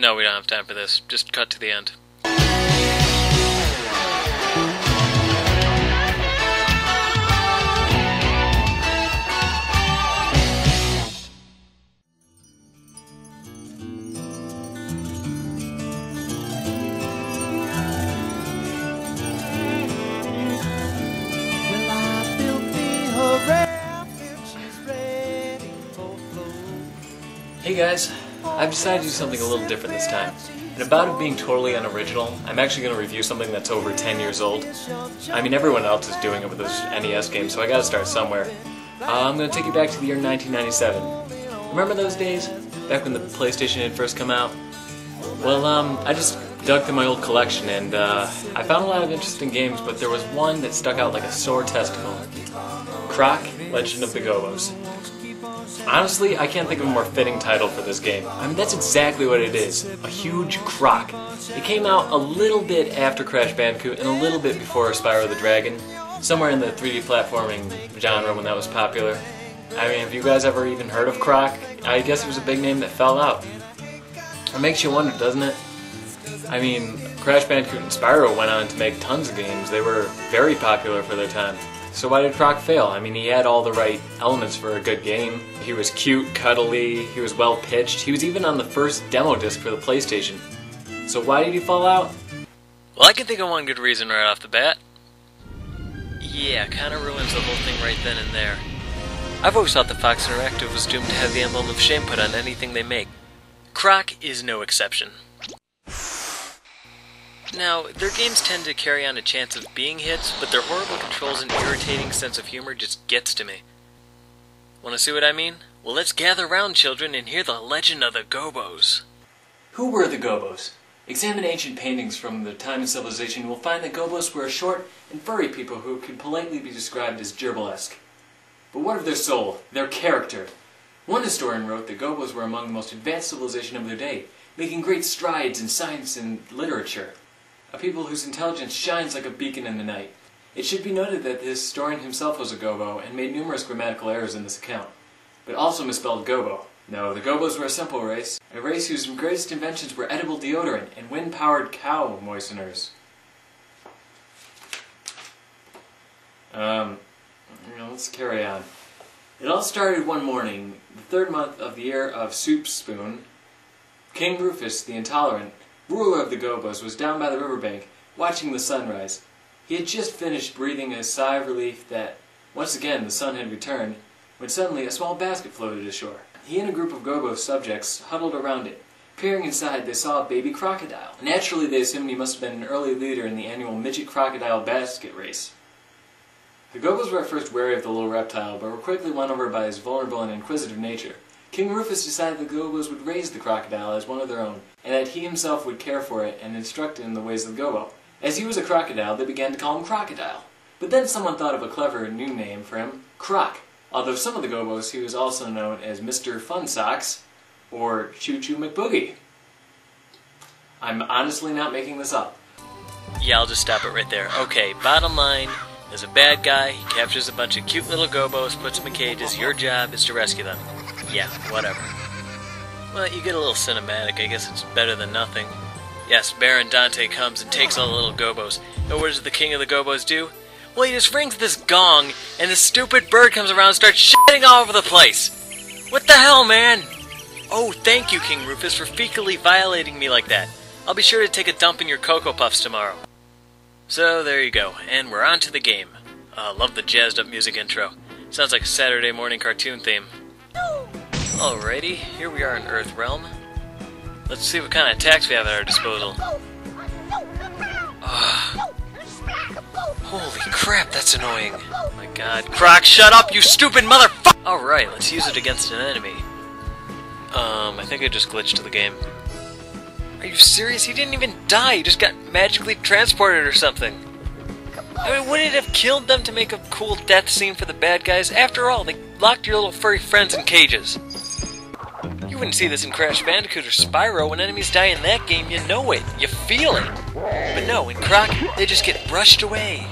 No, we don't have time for this. Just cut to the end. Hey guys, I've decided to do something a little different this time. And about it being totally unoriginal, I'm actually going to review something that's over 10 years old. I mean, everyone else is doing it with those NES games, so I gotta start somewhere. I'm going to take you back to the year 1997. Remember those days? Back when the PlayStation had first come out? Well, I just dug through my old collection and I found a lot of interesting games, but there was one that stuck out like a sore testicle. Croc, Legend of the Gobbos. Honestly, I can't think of a more fitting title for this game. I mean, that's exactly what it is. A huge croc. It came out a little bit after Crash Bandicoot and a little bit before Spyro the Dragon. Somewhere in the 3D platforming genre when that was popular. I mean, have you guys ever even heard of Croc? I guess it was a big name that fell out. It makes you wonder, doesn't it? I mean, Crash Bandicoot and Spyro went on to make tons of games. They were very popular for their time. So why did Croc fail? I mean, he had all the right elements for a good game. He was cute, cuddly, he was well pitched. He was even on the first demo disc for the PlayStation. So why did he fall out? Well, I can think of one good reason right off the bat. Yeah, kinda ruins the whole thing right then and there. I've always thought that Fox Interactive was doomed to have the emblem of shame put on anything they make. Croc is no exception. Now, their games tend to carry on a chance of being hits, but their horrible controls and irritating sense of humor just gets to me. Wanna see what I mean? Well, let's gather round, children, and hear the legend of the Gobbos. Who were the Gobbos? Examine ancient paintings from the time of civilization, you will find that Gobbos were a short and furry people who could politely be described as gerbilesque. But what of their soul, their character? One historian wrote that Gobbos were among the most advanced civilization of their day, making great strides in science and literature. A people whose intelligence shines like a beacon in the night. It should be noted that the historian himself was a Gobbo and made numerous grammatical errors in this account, but also misspelled Gobbo. No, the Gobbos were a simple race, a race whose greatest inventions were edible deodorant and wind-powered cow moisteners. Let's carry on. It all started one morning, the third month of the year of Soup Spoon. King Rufus, the Intolerant, ruler of the Gobbos, was down by the riverbank, watching the sunrise. He had just finished breathing a sigh of relief that, once again, the sun had returned, when suddenly a small basket floated ashore. He and a group of Gobbos subjects huddled around it. Peering inside, they saw a baby crocodile. Naturally, they assumed he must have been an early leader in the annual midget crocodile basket race. The Gobbos were at first wary of the little reptile, but were quickly won over by his vulnerable and inquisitive nature. King Rufus decided the Gobbos would raise the crocodile as one of their own, and that he himself would care for it and instruct it in the ways of the Gobbo. As he was a crocodile, they began to call him Crocodile. But then someone thought of a clever new name for him, Croc. Although some of the Gobbos, he was also known as Mr. Fun Socks, or Choo Choo McBoogie. I'm honestly not making this up. Yeah, I'll just stop it right there. Okay, bottom line, there's a bad guy, he captures a bunch of cute little Gobbos, puts them in cages, your job is to rescue them. Yeah, whatever. Well, you get a little cinematic, I guess it's better than nothing. Yes, Baron Dante comes and takes all the little Gobbos. And what does the king of the Gobbos do? Well, he just rings this gong, and this stupid bird comes around and starts shitting all over the place! What the hell, man? Oh, thank you, King Rufus, for fecally violating me like that. I'll be sure to take a dump in your Cocoa Puffs tomorrow. So, there you go, and we're on to the game. Love the jazzed up music intro. Sounds like a Saturday morning cartoon theme. Alrighty, here we are in Earthrealm. Let's see what kind of attacks we have at our disposal. Holy crap, that's annoying. Oh my god. Croc, shut up, you stupid motherfucker! Alright, let's use it against an enemy. I think I just glitched the game. Are you serious? He didn't even die, he just got magically transported or something. I mean, wouldn't it have killed them to make a cool death scene for the bad guys? After all, they locked your little furry friends in cages. You wouldn't see this in Crash Bandicoot or Spyro. When enemies die in that game, you know it. You feel it. But no, in Croc, they just get brushed away.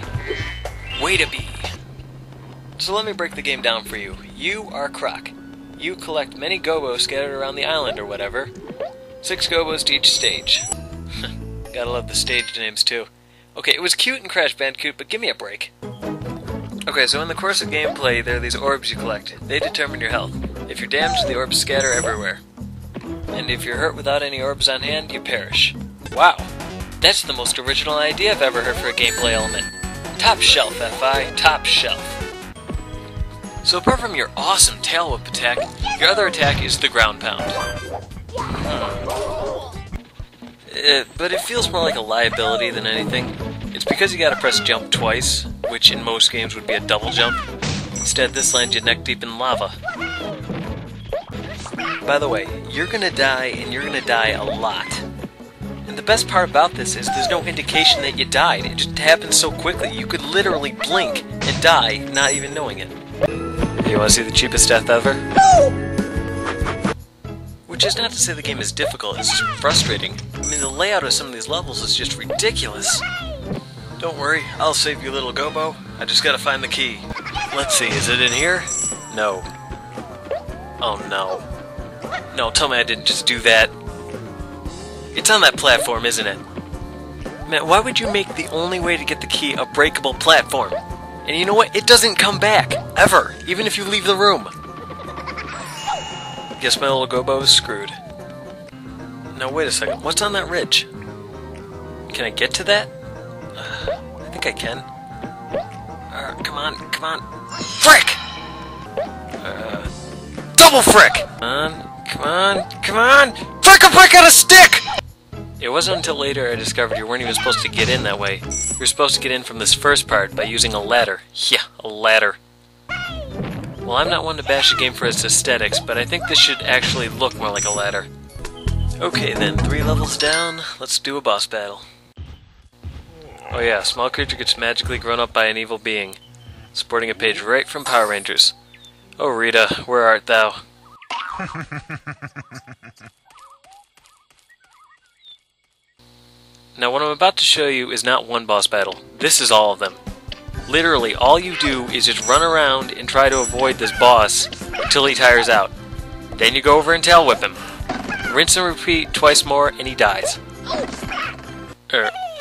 Way to be. So let me break the game down for you. You are Croc. You collect many Gobbos scattered around the island or whatever. 6 Gobbos to each stage. Gotta love the stage names too. Okay, it was cute in Crash Bandicoot, but give me a break. Okay, so in the course of gameplay, there are these orbs you collect. They determine your health. If you're damaged, the orbs scatter everywhere. And if you're hurt without any orbs on hand, you perish. Wow, that's the most original idea I've ever heard for a gameplay element. Top shelf, FI, top shelf. So apart from your awesome tail whip attack, your other attack is the ground pound. But it feels more like a liability than anything. It's because you gotta press jump twice, which in most games would be a double jump. Instead, this lands you neck deep in lava. By the way, you're gonna die, and you're gonna die a lot. And the best part about this is there's no indication that you died. It just happens so quickly. You could literally blink and die, not even knowing it. You wanna see the cheapest death ever? Which is not to say the game is difficult, it's just frustrating. I mean, the layout of some of these levels is just ridiculous. Don't worry, I'll save you, little Gobbo. I just gotta find the key. Let's see, is it in here? No. Oh no. No, tell me I didn't just do that. It's on that platform, isn't it? Man, why would you make the only way to get the key a breakable platform? And you know what? It doesn't come back, ever, even if you leave the room. Guess my little Gobbo is screwed. Now wait a second, what's on that ridge? Can I get to that? I think I can. Come on, come on. Frick! Double frick! Come on, come on! Frick a frick on a stick! It wasn't until later I discovered you weren't even supposed to get in that way. You were supposed to get in from this first part by using a ladder. Yeah, a ladder. Well, I'm not one to bash a game for its aesthetics, but I think this should actually look more like a ladder. Okay then, 3 levels down, let's do a boss battle. Oh yeah, a small creature gets magically grown up by an evil being. Sporting a page right from Power Rangers. Oh Rita, where art thou? Now what I'm about to show you is not one boss battle. This is all of them. Literally, all you do is just run around and try to avoid this boss until he tires out. Then you go over and tail whip him. Rinse and repeat twice more and he dies.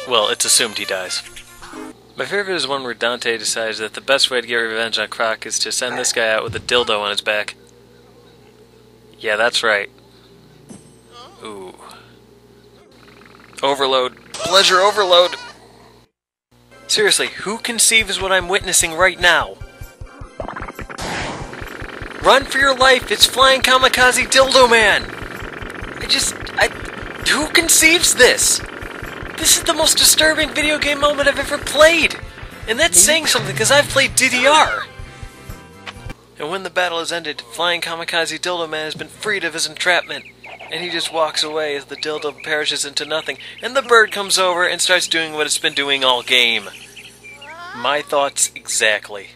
Well, it's assumed he dies. My favorite is one where Dante decides that the best way to get revenge on Croc is to send this guy out with a dildo on his back. Yeah, that's right. Ooh. Overload. Pleasure overload! Seriously, who conceives what I'm witnessing right now? Run for your life! It's Flying Kamikaze Dildo Man! Who conceives this? This is the most disturbing video game moment I've ever played! And that's saying something, because I've played DDR! And when the battle has ended, Flying Kamikaze Dildo Man has been freed of his entrapment. And he just walks away as the dildo perishes into nothing, and the bird comes over and starts doing what it's been doing all game. My thoughts exactly.